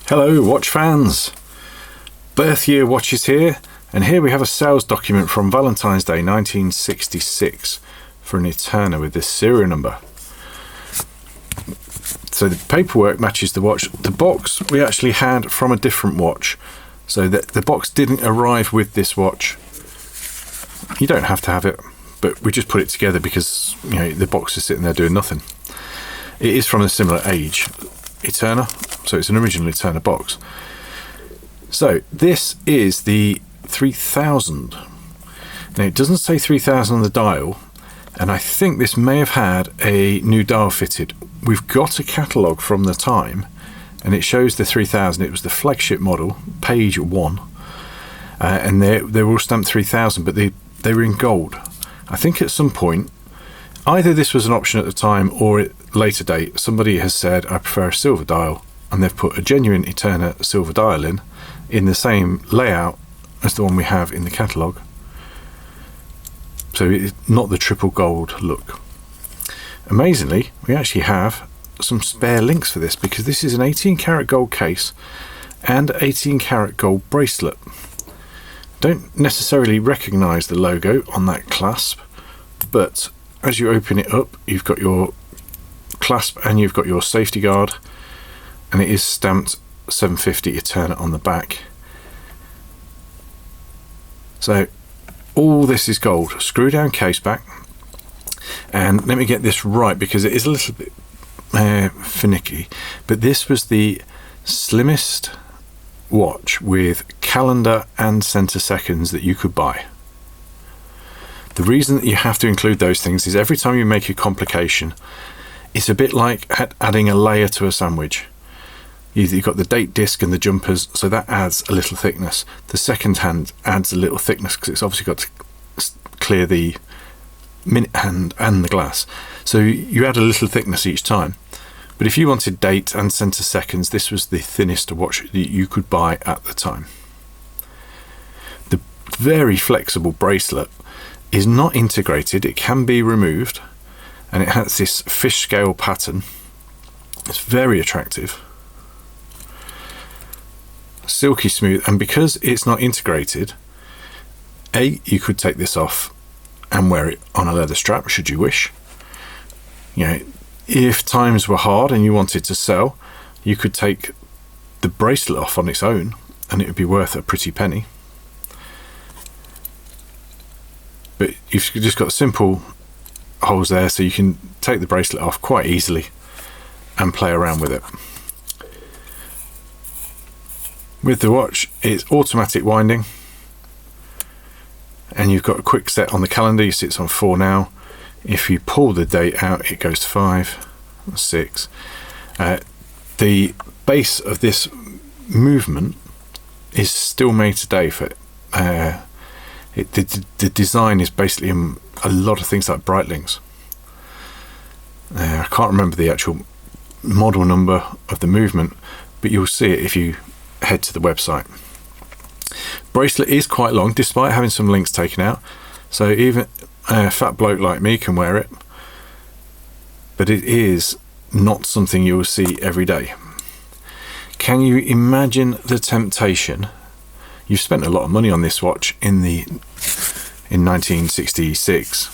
Hello watch fans, birth year watches here, and here we have a sales document from Valentine's Day 1966 for an Eterna with this serial number. So the paperwork matches the watch. The box we actually had from a different watch, so that the box didn't arrive with this watch. You don't have to have it, but we just put it together because, you know, the box is sitting there doing nothing. It is from a similar age, Eterna, so it's an original Eterna box. So this is the 3000. Now it doesn't say 3000 on the dial, and I think this may have had a new dial fitted. We've got a catalogue from the time, and it shows the 3000. It was the flagship model, page 1, and they were all stamped 3000, but they were in gold. I think at some point, either this was an option at the time or at a later date, somebody has said, I prefer a silver dial, and they've put a genuine Eterna silver dial in the same layout as the one we have in the catalogue. So it's not the triple gold look. Amazingly, we actually have some spare links for this, because this is an 18 karat gold case and 18 karat gold bracelet. Don't necessarily recognise the logo on that clasp, but as you open it up, you've got your clasp and you've got your safety guard, and it is stamped 750 Eterna on the back. So all this is gold. Screw down case back, and let me get this right because it is a little bit finicky, but this was the slimmest watch with calendar and centre seconds that you could buy. The reason that you have to include those things is every time you make a complication, it's a bit like adding a layer to a sandwich. You've got the date disc and the jumpers, so that adds a little thickness. The second hand adds a little thickness because it's obviously got to clear the minute hand and the glass. So you add a little thickness each time. But if you wanted date and centre seconds, this was the thinnest watch that you could buy at the time. The very flexible bracelet is not integrated. It can be removed, and it has this fish scale pattern. It's very attractive, silky smooth, and because it's not integrated, you could take this off and wear it on a leather strap should you wish. You know, if times were hard and you wanted to sell, you could take the bracelet off on its own and it would be worth a pretty penny. But you've just got simple holes there, so you can take the bracelet off quite easily and play around with it. With the watch, it's automatic winding, and you've got a quick set on the calendar. You see it's on 4 now. If you pull the date out, it goes to 5, 6. The base of this movement is still made today. For the design is basically in a lot of things like Breitling's. I can't remember the actual model number of the movement, but you'll see it if you head to the website. Bracelet is quite long, despite having some links taken out, so even a fat bloke like me can wear it, but it is not something you will see every day. Can you imagine the temptation? You've spent a lot of money on this watch in 1966.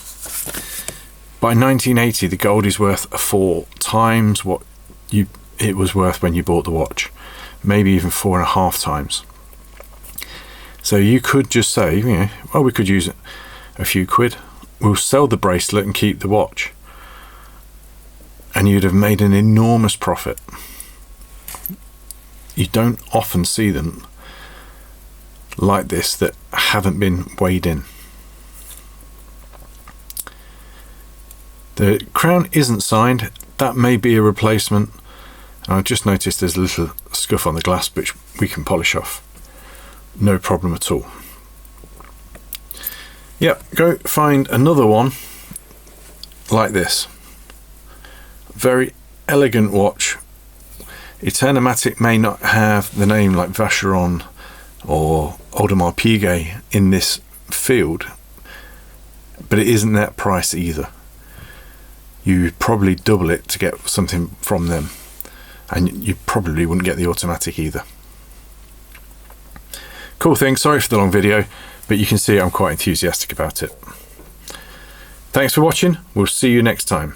By 1980, the gold is worth 4 times what it was worth when you bought the watch, maybe even 4.5 times. So you could just say, you know, well, we could use a few quid. We'll sell the bracelet and keep the watch, and you'd have made an enormous profit. You don't often see them like this that haven't been weighed in. The crown isn't signed. That may be a replacement. And I just noticed there's a little scuff on the glass which we can polish off. No problem at all. Yep, go find another one like this. Very elegant watch. Eterna-Matic may not have the name like Vacheron or Audemars Piguet in this field, but it isn't that price either. You probably double it to get something from them. and you probably wouldn't get the automatic either. Cool thing, sorry for the long video, but you can see I'm quite enthusiastic about it. Thanks for watching, we'll see you next time.